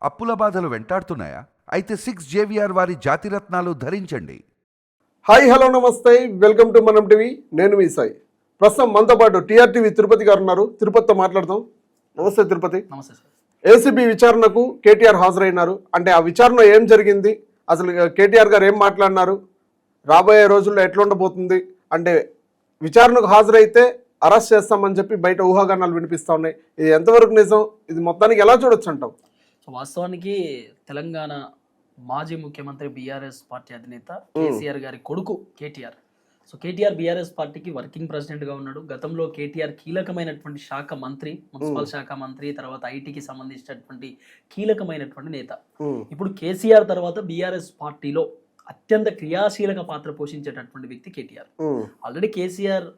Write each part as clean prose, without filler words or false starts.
అప్పుల బాధలు వెంటాడుతున్నాయా? అయితే 6 JVR వారి జాతిరత్నాలు ధరించండి. హాయ్ హలో నమస్తే, వెల్కమ్ టు మనం టీవీ. నేను మీ సాయి. ప్రస్తుతం మనతో పాటు టీఆర్టీవీ తిరుపతి గారు ఉన్నారు. తిరుపతితో మాట్లాడదాం. నమస్తే తిరుపతి. నమస్తే సార్. ఏసీబీ విచారణకు కేటీఆర్ హాజరైనారు. అంటే ఆ విచారణ ఏం జరిగింది, అసలు కేటీఆర్ గారు ఏం మాట్లాడినారు, రాబోయే రోజుల్లో ఎట్లా ఉండబోతుంది, అంటే విచారణకు హాజరైతే అరెస్ట్ చేస్తామని చెప్పి బయట ఊహాగానాలు వినిపిస్తూ ఉన్నాయి. ఇది ఎంతవరకు నిజం, ఇది మొత్తానికి ఎలా చూడొచ్చు అంటాం? సో వాస్తవానికి తెలంగాణ మాజీ ముఖ్యమంత్రి బీఆర్ఎస్ పార్టీ అధినేత కేసీఆర్ గారి కొడుకు కేటీఆర్. సో కేటీఆర్ బీఆర్ఎస్ పార్టీకి వర్కింగ్ ప్రెసిడెంట్ గా ఉన్నాడు. గతంలో కేటీఆర్ కీలకమైనటువంటి శాఖ మంత్రి, మున్సిపల్ శాఖ మంత్రి, తర్వాత ఐటీకి సంబంధించినటువంటి కీలకమైనటువంటి నేత. ఇప్పుడు కేసీఆర్ తర్వాత బీఆర్ఎస్ పార్టీలో అత్యంత క్రియాశీలక పాత్ర పోషించేటటువంటి వ్యక్తి KTR. Already KCR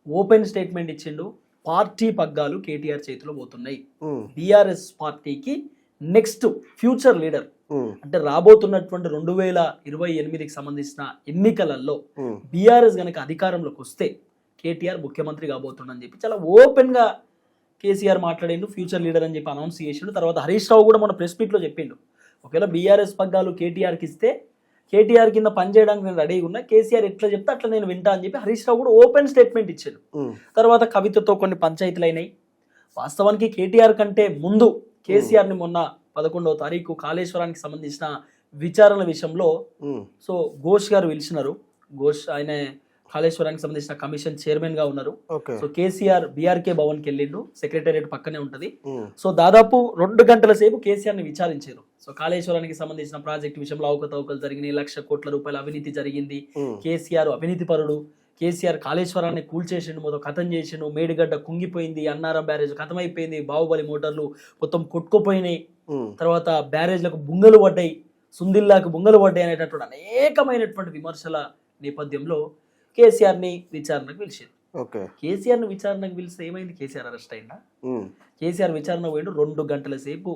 open statement ఇచ్చిండు, పార్టీ పగ్గాలు కేటీఆర్ చేతిలో పోతున్నాయి. బీఆర్ఎస్ పార్టీకి నెక్స్ట్ ఫ్యూచర్ లీడర్ అంటే రాబోతున్నటువంటి 2028కి సంబంధించిన ఎన్నికలలో బీఆర్ఎస్ గనక అధికారంలోకి వస్తే కేటీఆర్ ముఖ్యమంత్రి కాబోతుండని చెప్పి చాలా ఓపెన్ గా కేసీఆర్ మాట్లాడిండు. ఫ్యూచర్ లీడర్ అని చెప్పి అనౌన్స్ చేసిండు. తర్వాత హరీష్ రావు కూడా మన ప్రెస్ మీట్ లో చెప్పిండు, ఒకవేళ బీఆర్ఎస్ పగ్గాలు కేటీఆర్కి ఇస్తే కేటీఆర్ కింద పనిచేయడానికి నేను రెడీగా ఉన్నా, కేసీఆర్ ఎట్లా చెప్తే అట్లా నేను వింటా అని చెప్పి హరీష్ రావు కూడా ఓపెన్ స్టేట్మెంట్ ఇచ్చాడు. తర్వాత కవితతో కొన్ని పంచాయతీలు అయినాయి. వాస్తవానికి కేటీఆర్ కంటే ముందు కేసీఆర్ని మొన్న 11వ తారీఖు కాళేశ్వరానికి సంబంధించిన విచారణ విషయంలో సో ఘోష్ గారు పిలిచినారు. ఘోష్ ఆయన కాళేశ్వరానికి సంబంధించిన కమిషన్ చైర్మన్ గా ఉన్నారు. సో కేసీఆర్ బీఆర్కే భవన్ కి వెళ్ళిండు, సెక్రటేరియట్ పక్కనే ఉంటది. సో దాదాపు 2 గంటల సేపు కేసీఆర్ ని విచారించారు. సో కాళేశ్వరానికి సంబంధించిన ప్రాజెక్ట్ విషయంలో అవకతవకలు జరిగినాయి, ₹1,00,00,000 కోట్ల అవినీతి జరిగింది, కేసీఆర్ అవినీతి పరుడు, కేసీఆర్ కాళేశ్వరాన్ని కూల్చేసిండు, మొత్తం కథం చేసిండు, మేడిగడ్డ కుంగిపోయింది, అన్నారం బ్యారేజ్ కథమైపోయింది, బాహుబలి మోటార్లు మొత్తం కొట్టుకుపోయినాయి, తర్వాత బ్యారేజ్లకు బుంగలు పడ్డాయి, సుందిల్లాకు బుంగలు పడ్డాయి అనేటటువంటి అనేకమైనటువంటి విమర్శల నేపథ్యంలో కేసీఆర్ని విచారణకు పిలిచారు. కేసీఆర్ని విచారణకు పిలిస్తే ఏమైంది? కేసీఆర్ అరెస్ట్ అయిందా? కేసీఆర్ విచారణ పోయిండు. 2 గంటల సేపు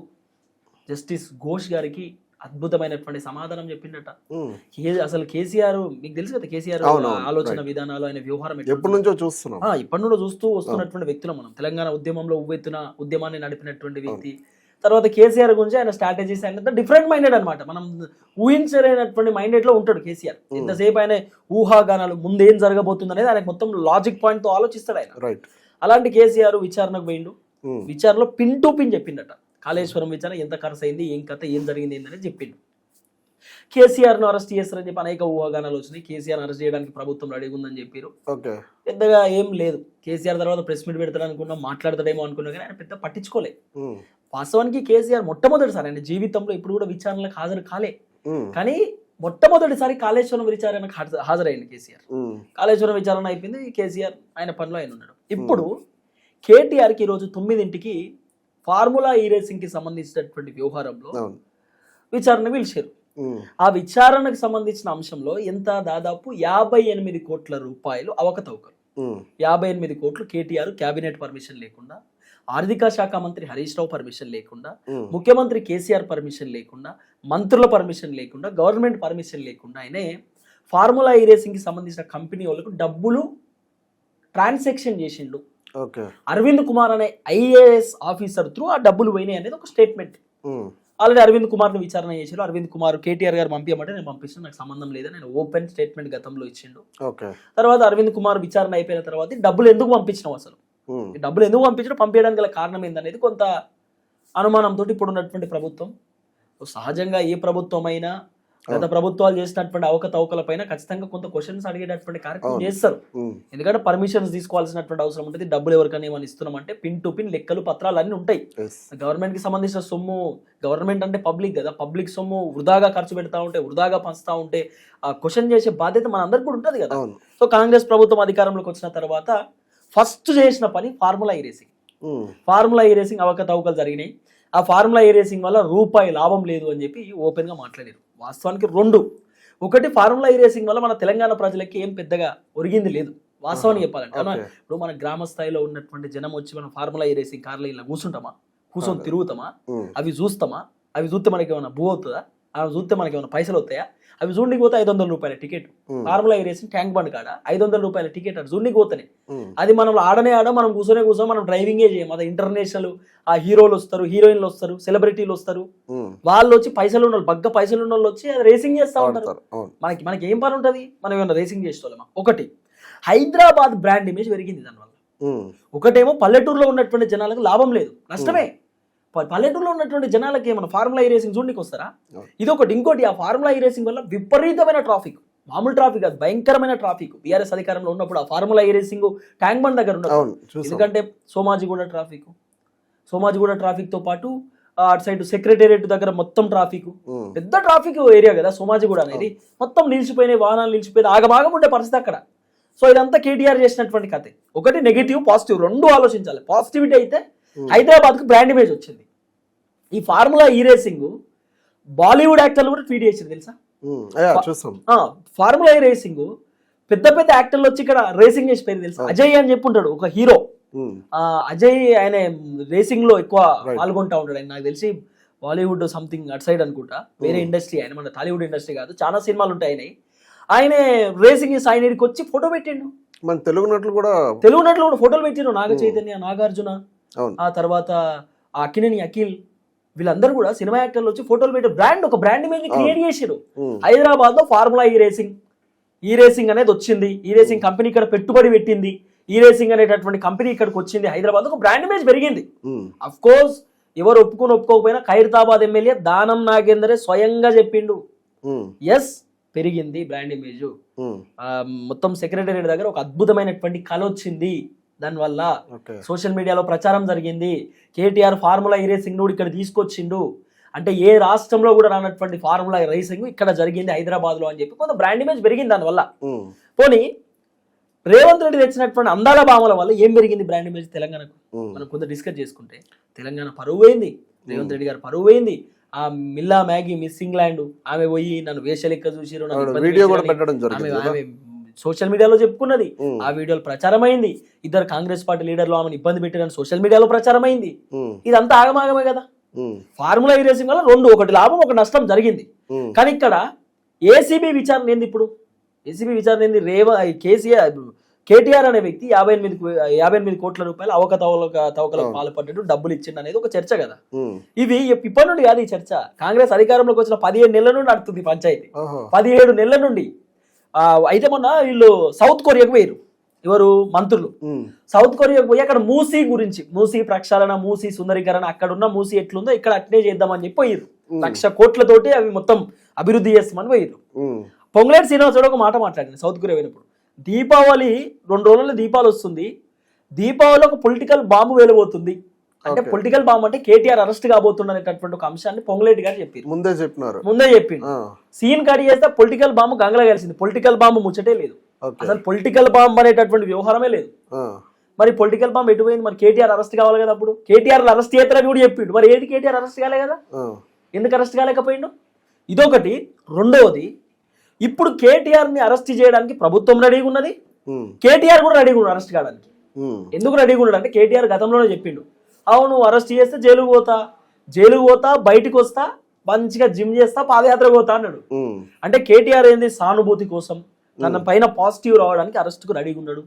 జస్టిస్ ఘోష్ గారికి అద్భుతమైనటువంటి సమాధానం చెప్పిండట. అసలు కేసీఆర్ మీకు తెలుసు కదా, కేసీఆర్ ఆలోచన విధానాలు, ఆయన వ్యవహారం ఎప్పటి నుంచో చూస్తున్నాం, ఇప్పటి నుండి చూస్తూ వస్తున్నటువంటి వ్యక్తులు మనం. తెలంగాణ ఉద్యమంలో ఉవ్వెత్తున ఉద్యమాన్ని నడిపినటువంటి వ్యక్తి. తర్వాత కేసీఆర్ గురించి ఆయన స్ట్రాటజీస్ ఆయన డిఫరెంట్ మైండెడ్ అనమాట. మనం ఊహించలేనటువంటి మైండెడ్ లో ఉంటాడు కేసీఆర్. ఎంతసేపు ఆయన ఊహాగానాలు, ముందు ఏం జరగబోతుంది అనేది ఆయన మొత్తం లాజిక్ పాయింట్ తో ఆలోచిస్తాడు ఆయన. అలాంటి కేసీఆర్ విచారణకు పోయిండు. విచారణలో పిన్ టు పిన్ చెప్పిండట. కాళేశ్వరం విచారణ ఎంత ఖర్చు అయింది, ఏం కథ, ఏం జరిగింది ఏంటనేది చెప్పిండు. కేసీఆర్ అరెస్ట్ చేస్తారని చెప్పి అనేక ఊహాగానాలు వచ్చినాయి. కేసీఆర్ అరెస్ట్ చేయడానికి ప్రభుత్వం రెడీగా ఉందని చెప్పారు. పెద్దగా ఏం లేదు. కేసీఆర్ తర్వాత ప్రెస్ మీట్ పెడతాడు అనుకున్నాం, మాట్లాడతాడేమో అనుకున్నా, కానీ ఆయన పెద్ద పట్టించుకోలేదు. వాస్తవానికి కేసీఆర్ మొట్టమొదటిసారి ఆయన జీవితంలో ఇప్పుడు కూడా విచారణలకు హాజరు కాలే, కానీ మొట్టమొదటిసారి కాళేశ్వరం విచారణకు హాజరైంది కేసీఆర్. కాళేశ్వరం విచారణ అయిపోయింది, కేసీఆర్ ఆయన పనిలో ఆయన ఉన్నాడు. ఇప్పుడు కేటీఆర్కి ఈరోజు 9ంటికి ఫార్ములా ఈ రేసింగ్ కి సంబంధించినటువంటి వ్యవహారంలో విచారణ పిలిచారు. ఆ విచారణకు సంబంధించిన అంశంలో ఎంత దాదాపు 58 కోట్ల రూపాయలు అవకతవకలు. 58 కోట్లు కేటీఆర్ క్యాబినెట్ పర్మిషన్ లేకుండా, ఆర్థిక శాఖ మంత్రి హరీష్ రావు పర్మిషన్ లేకుండా, ముఖ్యమంత్రి కేసీఆర్ పర్మిషన్ లేకుండా, మంత్రుల పర్మిషన్ లేకుండా, గవర్నమెంట్ పర్మిషన్ లేకుండా ఆయనే ఫార్ములా ఈ రేసింగ్ కి సంబంధించిన కంపెనీ వాళ్ళకు డబ్బులు ట్రాన్సాక్షన్ చేసిండు. అరవింద్ కుమార్ అనే ఐఏఎస్ ఆఫీసర్ త్రూ ఆ డబ్బులు పోయినాయి అనేది ఒక స్టేట్మెంట్. ఆల్రెడీ అరవింద్ కుమార్ ని విచారణ చేశారు. అరవింద్ కుమార్ కేటీఆర్ గారు పంపించమంటే నేను పంపిస్తాను, నాకు సంబంధం లేదని నేను ఓపెన్ స్టేట్మెంట్ గతంలో ఇచ్చిండు. తర్వాత అరవింద్ కుమార్ విచారణ అయిపోయిన తర్వాత డబ్బులు ఎందుకు పంపించినావు, అసలు ఈ డబ్బులు ఎందుకు పంపించడం, పంపించడానికి గల కారణం ఏందనేది కొంత అనుమానంతో ఇప్పుడు ఉన్నటువంటి ప్రభుత్వం. సహజంగా ఏ ప్రభుత్వం అయినా గత ప్రభుత్వాలు చేసినటువంటి అవకతవకల పైన ఖచ్చితంగా కొంత క్వశ్చన్స్ అడిగేటటువంటి కార్యక్రమం చేస్తారు. ఎందుకంటే పర్మిషన్స్ తీసుకోవాల్సినటువంటి అవసరం ఉంటుంది. డబ్బులు ఎవరికైనా ఏమైనా ఇస్తున్నామంటే పిన్ టు పిన్ లెక్కలు, పత్రాలు అన్ని ఉంటాయి. గవర్నమెంట్ కి సంబంధించిన సొమ్ము, గవర్నమెంట్ అంటే పబ్లిక్ కదా, పబ్లిక్ సొమ్ము వృధాగా ఖర్చు పెడతా ఉంటే, వృధాగా పంచుతా ఉంటే ఆ క్వశ్చన్ చేసే బాధ్యత మన అందరికి కూడా ఉంటుంది కదా. సో కాంగ్రెస్ ప్రభుత్వం అధికారంలోకి వచ్చిన తర్వాత ఫస్ట్ చేసిన పని ఫార్ములా ఈ రేసింగ్. ఫార్ములా ఈ రేసింగ్ అవకతవకలు జరిగినాయి. ఆ ఫార్ములా ఈ రేసింగ్ వల్ల రూపాయి లాభం లేదు అని చెప్పి ఓపెన్ గా మాట్లాడారు. వాస్తవానికి 2, ఒకటి ఫార్ములా ఈ రేసింగ్ వల్ల మన తెలంగాణ ప్రజలకి ఏం పెద్దగా ఒరిగింది లేదు వాస్తవాన్ని చెప్పాలంటే. ఇప్పుడు మన గ్రామ స్థాయిలో ఉన్నటువంటి జనం వచ్చి మనం ఫార్ములా ఈ రేసింగ్ కార్లో ఇలా కూర్చొని తిరుగుతామా, అవి చూస్తామా, అవి చూస్తే మనకి ఏమైనా భూ అవుతుందా, అవి చూస్తే మనకి ఏమైనా పైసలు వస్తాయా, అవి జూన్కి పోతే 500 రూపాయల టికెట్. ఫార్ములా ఈ రేసింగ్ ట్యాంక్ బండ్ కాడ 500 రూపాయల టికెట్ అటు జూన్కి పోతేనే. అది మనం ఆడనే మనం కూర్చొని మనం డ్రైవింగే చేయం. అది ఇంటర్నేషనల్ ఆ హీరోలు వస్తారు, హీరోయిన్లు వస్తారు, సెలబ్రిటీలు వస్తారు, వాళ్ళు వచ్చి పైసలు ఉన్న బగ్గ పైసలు ఉన్న వాళ్ళు వచ్చి అది రేసింగ్ చేస్తూ ఉంటారు. మనకి ఏం పని ఉంటుంది? మనం ఏమైనా రేసింగ్ చేసేవాళ్ళమా? ఒకటి హైదరాబాద్ బ్రాండ్ ఇమేజ్ పెరిగింది దానివల్ల. ఒకటేమో పల్లెటూరులో ఉన్నటువంటి జనాలకు లాభం లేదు, నష్టమే. పల్లెటూరులో ఉన్నటువంటి జనాలకి ఏమైనా ఫార్ములా ఈ రేసింగ్ చూడడానికి వస్తారా? ఇదొకటి. ఇంకోటి ఆ ఫార్ములా ఈ రేసింగ్ వల్ల విపరీతమైన ట్రాఫిక్, మామూలు ట్రాఫిక్ కాదు, భయంకరమైన ట్రాఫిక్. బీఆర్ఎస్ అధికారంలో ఉన్నప్పుడు ఆ ఫార్ములా ఈ రేసింగ్ ట్యాంక్ బండ్ దగ్గర ఉన్నప్పుడు, ఎందుకంటే సోమాజిగూడ ట్రాఫిక్ తో పాటు అటు సైడ్ సెక్రటేరియట్ దగ్గర మొత్తం ట్రాఫిక్, పెద్ద ట్రాఫిక్ ఏరియా కదా సోమాజిగూడ అనేది. మొత్తం నిలిచిపోయినాయి, వాహనాలు నిలిచిపోయినాయి, ఆగమాగం ఉండే పరిస్థితి అక్కడ. సో ఇదంతా కేటీఆర్ చేసినటువంటి కథే. ఒకటి నెగిటివ్, పాజిటివ్ రెండు ఆలోచించాలి. పాజిటివిటీ అయితే హైదరాబాద్కు బ్రాండ్ ఇమేజ్ వచ్చింది. ఈ ఫార్ములా ఈ రేసింగ్ బాలీవుడ్ యాక్టర్లు కూడా ట్వీట్ చేసింది తెలుసా? ఫార్ములా ఈ రేసింగ్ పెద్ద పెద్ద యాక్టర్లు వచ్చి ఇక్కడ రేసింగ్ చేసి పేరు తెలుసా? అజయ్ అని చెప్పుంటాడు ఒక హీరో. అజయ్ ఆయన రేసింగ్ లో ఎక్కువ పాల్గొంటా ఉంటాడు. ఆయన నాకు తెలిసి బాలీవుడ్ సంథింగ్ అటు సైడ్ అనుకుంటా, వేరే ఇండస్ట్రీ. ఆయన మన టాలీవుడ్ ఇండస్ట్రీ కాదు, చాలా సినిమాలు ఉంటాయి. ఆయన రేసింగ్ సాయినీడికి వచ్చి ఫోటో పెట్టిండు. మన తెలుగు నటులు కూడా ఫోటోలు పెట్టిండు. నాగ చైతన్య, నాగార్జున, ఆ తర్వాత అక్కినేని అఖిల్, వీళ్ళందరూ కూడా సినిమా యాక్టర్లు వచ్చి ఫోటోలు పెట్టి ఒక బ్రాండ్ ఇమేజ్ క్రియేట్ చేశారు. హైదరాబాద్ లో ఫార్ములా ఈ రేసింగ్ అనేది వచ్చింది. ఈ రేసింగ్ కంపెనీ ఇక్కడ పెట్టుబడి పెట్టింది. ఈ రేసింగ్ అనేటటువంటి కంపెనీ ఇక్కడికి వచ్చింది. హైదరాబాద్ ఒక బ్రాండ్ ఇమేజ్ పెరిగింది. అఫ్ కోర్స్ ఎవరు ఒప్పుకోకపోయినా ఖైరతాబాద్ ఎమ్మెల్యే దానం నాగేందరే స్వయంగా చెప్పిండు, ఎస్ పెరిగింది బ్రాండ్ ఇమేజ్. మొత్తం సెక్రటేరియట్ దగ్గర ఒక అద్భుతమైనటువంటి కళ వచ్చింది. దానివల్ల సోషల్ మీడియాలో ప్రచారం జరిగింది. కేటీఆర్ ఫార్ములా ఈ రేసింగ్ కూడా ఇక్కడ తీసుకొచ్చిండు అంటే ఏ రాష్ట్రంలో కూడా రానటువంటి ఫార్ములా రేసింగ్ ఇక్కడ జరిగింది హైదరాబాద్ లో అని చెప్పి కొంత బ్రాండ్ ఇమేజ్ పెరిగింది దానివల్ల. పోనీ రేవంత్ రెడ్డి తెచ్చినటువంటి అందాల భామల వల్ల ఏం పెరిగింది బ్రాండ్ ఇమేజ్ తెలంగాణకు? మనం కొంత డిస్కస్ చేసుకుంటే తెలంగాణ పరువు పోయింది, రేవంత్ రెడ్డి గారు పరువు పోయింది. ఆ మిల్లా మ్యాగీ మిస్ ఇంగ్లాండ్ ఆమె పోయి నన్ను వేషలెక్క చూసిరు, సోషల్ మీడియాలో చెప్పుకున్నది. ఆ వీడియోలు ప్రచారమైంది. ఇద్దరు కాంగ్రెస్ పార్టీ లీడర్లు ఆమెను ఇబ్బంది పెట్టారని సోషల్ మీడియాలో ప్రచారమైంది. ఇదంతా ఆగమాగమే కదా. ఫార్ములా ఈ రేసింగ్ వల్ల రెండు, ఒకటి లాభం ఒక నష్టం జరిగింది. కానీ ఇక్కడ ఏసీబీ విచారణ ఏంది? ఇప్పుడు ఏసీబీ విచారణ ఏంది? కేటీఆర్ అనే వ్యక్తి 58 కోట్ల రూపాయలు అవకతవకలకు పాల్పడ్డాడు, డబ్బులు ఇచ్చిండు అనేది ఒక చర్చ కదా. ఇది ఇప్పటి నుండి కాదు ఈ చర్చ. కాంగ్రెస్ అధికారంలోకి వచ్చిన 17 నెలల నుండి నడుతుంది పంచాయతీ, 17 నెలల నుండి. అయితే మొన్న వీళ్ళు సౌత్ కొరియాకు పోయారు, ఎవరు మంత్రులు సౌత్ కొరియాకు పోయి అక్కడ మూసీ ప్రక్షాళన, మూసీ సుందరీకరణ, అక్కడ ఉన్న మూసీ ఎట్లుందో ఇక్కడ అట్నే చేద్దామని చెప్పి పోయారు. 1,00,000 కోట్లతోటి అవి మొత్తం అభివృద్ధి చేస్తామని పోయారు. పొంగులేటి శ్రీనివాసరావు ఒక మాట మాట్లాడింది సౌత్ కొరియా పోయినప్పుడు. దీపావళి 2 రోజుల్లో దీపావళి వస్తుంది, దీపావళి ఒక పొలిటికల్ బాంబు వేలబోతుంది అంటే పొలిటికల్ బాంబు అంటే కేటీఆర్ అరెస్ట్ కాబోతున్నటువంటి ఒక అంశాన్ని పొంగులేటి గారు చెప్పారు. ముందే చెప్పిండు. సీన్ కట్ చేస్తే పొలిటికల్ బాంబు గంగలో కలిసింది. పొలిటికల్ బాంబు ముచ్చటే లేదు, అసలు పొలిటికల్ బాంబు అనేటటువంటి వ్యవహారమే లేదు. మరి పొలిటికల్ బాంబు ఎటుపోయింది? మరి కేటీఆర్ అరెస్ట్ కావాలి కదా. అప్పుడు కేటీఆర్ అరెస్ట్ చేస్తారని కూడా చెప్పిండు. మరి ఏంటి కేటీఆర్ అరెస్ట్ కాలే కదా, ఎందుకు అరెస్ట్ కాలేకపోయిండు? ఇదొకటి. రెండవది, ఇప్పుడు కేటీఆర్ ని అరెస్ట్ చేయడానికి ప్రభుత్వం రెడీగా ఉన్నది, కేటీఆర్ కూడా రెడీగా ఉన్నాడు అరెస్ట్ కావడానికి. ఎందుకు రెడీగా ఉన్నాడు అంటే కేటీఆర్ గతంలోనే చెప్పిండు, అవును అరెస్ట్ చేస్తే జైలుకు పోతా బయటకు వస్తా, మంచిగా జిమ్ చేస్తా, పాదయాత్ర పోతా అన్నాడు. అంటే కేటీఆర్ ఏంది సానుభూతి కోసం తన పైన పాజిటివ్ రావడానికి అరెస్ట్ కు రెడీగా ఉన్నాడు.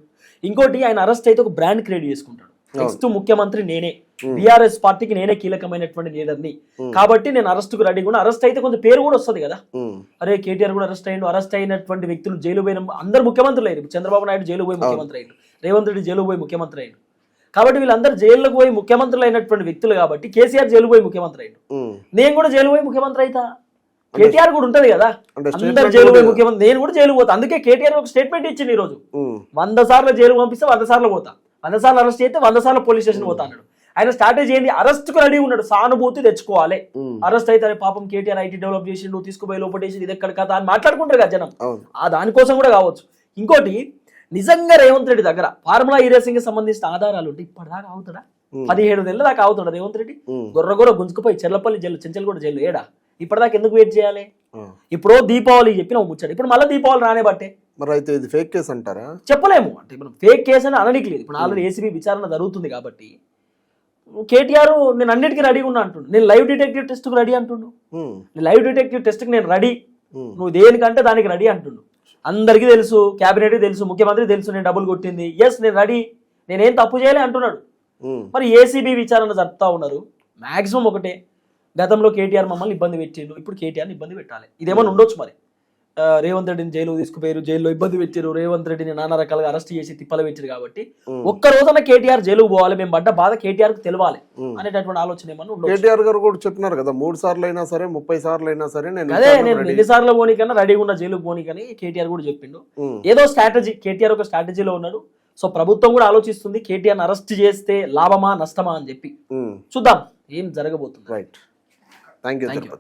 ఇంకోటి, ఆయన అరెస్ట్ అయితే ఒక బ్రాండ్ క్రియేట్ చేసుకుంటాడు. నెక్స్ట్ ముఖ్యమంత్రి నేనే, బీఆర్ఎస్ పార్టీకి నేనే కీలకమైనటువంటి లీడర్ని కాబట్టి నేను అరెస్ట్ కు రెడీగా ఉన్నా. అరెస్ట్ అయితే కొంచెం పేరు కూడా వస్తుంది కదా, అరే కేటీఆర్ కూడా అరెస్ట్ అయ్యిండు, అరెస్ట్ అయినటువంటి వ్యక్తులు జైలు పోయిన అందరు ముఖ్యమంత్రులు అయ్యారు. చంద్రబాబు నాయుడు జైలు పోయి ముఖ్యమంత్రి అయ్యాడు, రేవంత్ రెడ్డి జైలు పోయి ముఖ్యమంత్రి అయ్యాడు. కాబట్టి వీళ్ళందరూ జైలుకు పోయి ముఖ్యమంత్రులు అయినటువంటి వ్యక్తులు కాబట్టి కేసీఆర్ జైలు పోయి ముఖ్యమంత్రి అయ్యాడు, నేను కూడా జైలు పోయి ముఖ్యమంత్రి అయితా. కేటీఆర్ కూడా ఉంటది కదా, అందరు జైలు పోయి ముఖ్యమంత్రి, నేను కూడా జైలు పోతా. అందుకే కేటీఆర్ ఒక స్టేట్మెంట్ ఇచ్చింది ఈ రోజు, 100 సార్లు జైలు పంపిస్తే 100 సార్లు పోతా, 100 సార్లు అరెస్ట్ చేస్తే 100 సార్లు పోలీస్ స్టేషన్ పోతా అన్నాడు. ఆయన స్ట్రాటజీ ఏంది? అరెస్ట్ కు రెడీ ఉన్నాడు, సానుభూతి తెచ్చుకోవాలి. అరెస్ట్ అయితే పాపం కేటీఆర్ ఐటీ డెవలప్ చేసిండు, తీసుకుపోయి లోపటేసి ఇది ఎక్కడ కదా అని మాట్లాడుకుంటారు కదా జనం, ఆ దానికోసం కూడా కావచ్చు. ఇంకోటి, నిజంగా రేవంత్ రెడ్డి దగ్గర ఫార్ములా ఈ రేసింగ్ కి సంబంధించిన ఆధారాలు ఉంటే ఇప్పటిదాకా అవుతాడా? 17 నెలల దాకా అవుతాడా రేవంత్ రెడ్డి? గొర్ర గుంజుకుపోయి చెర్లపల్లి జైలు, చెంచల్గూడ జైలు ఏడా ఇప్పటిదాకా ఎందుకు వెయిట్ చేయాలి? ఇప్పుడు దీపావళి చెప్పిన ముచ్చాడు, ఇప్పుడు మళ్ళీ దీపావళి రానే బట్టే. మరి అయితే ఇది ఫేక్ కేసు అంటారా? చెప్పలేము. అంటే మనం ఫేక్ కేసు అని అనడానికి లేదు. ఇప్పుడు ఆల్రెడీ ఏసీబీ విచారణ జరుగుతుంది కాబట్టి కేటీఆర్ నేను అన్నిటికీ రెడీగా ఉన్నా అంటుండు. నేను లైవ్ డిటెక్టివ్ టెస్ట్ కు రెడీ అంటుండు. లైవ్ డిటెక్టివ్ టెస్ట్ కి నేను రెడీ, నువ్వు దేనికంటే దానికి రెడీ అంటుండు. అందరికీ తెలుసు, క్యాబినెట్ తెలుసు, ముఖ్యమంత్రి తెలుసు నేను డబ్బులు కొట్టింది, ఎస్ నేను రెడీ, నేనేం తప్పు చేయలే అంటున్నాడు. మరి ఏసీబీ విచారణ జరుపుతా ఉన్నారు. మాక్సిమం ఒకటే, గతంలో కేటీఆర్ మమ్మల్ని ఇబ్బంది పెట్టిండు, ఇప్పుడు కేటీఆర్ని ఇబ్బంది పెట్టాలి. ఇదేమన్నా ఉండొచ్చు మరి. రేవంత్ రెడ్డిని జైలు తీసుకుపోయారు, జైల్లో ఇబ్బంది పెట్టారు, రేవంత్ రెడ్డిని నానా రకాలుగా అరెస్ట్ చేసి తిప్పలు పెట్టారు. కాబట్టి ఒక్క రోజున కేటీఆర్ జైలుకు పోవాలి, మేము పడ్డ బాధ కేటీఆర్ కు తెలవాలి అనేటటువంటి ఆలోచన ఏమన్నా ఉండొచ్చు. కేటీఆర్ గారు కూడా చెప్పినారు కదా, 3 సార్లు అయినా సరే 30 సార్లు అయినా సరే అదే నేను ఎన్నిసార్లు పోనీకన్నా రెడీగా ఉన్న జైలుకు పోనీకని కేటీఆర్ కూడా చెప్పిండు. ఏదో స్ట్రాటజీ, కేటీఆర్ ఒక స్ట్రాటజీలో ఉన్నాడు. సో ప్రభుత్వం కూడా ఆలోచిస్తుంది కేటీఆర్ అరెస్ట్ చేస్తే లాభమా నష్టమా అని చెప్పి. చూద్దాం ఏం జరగబోతుంది. Right, thank you.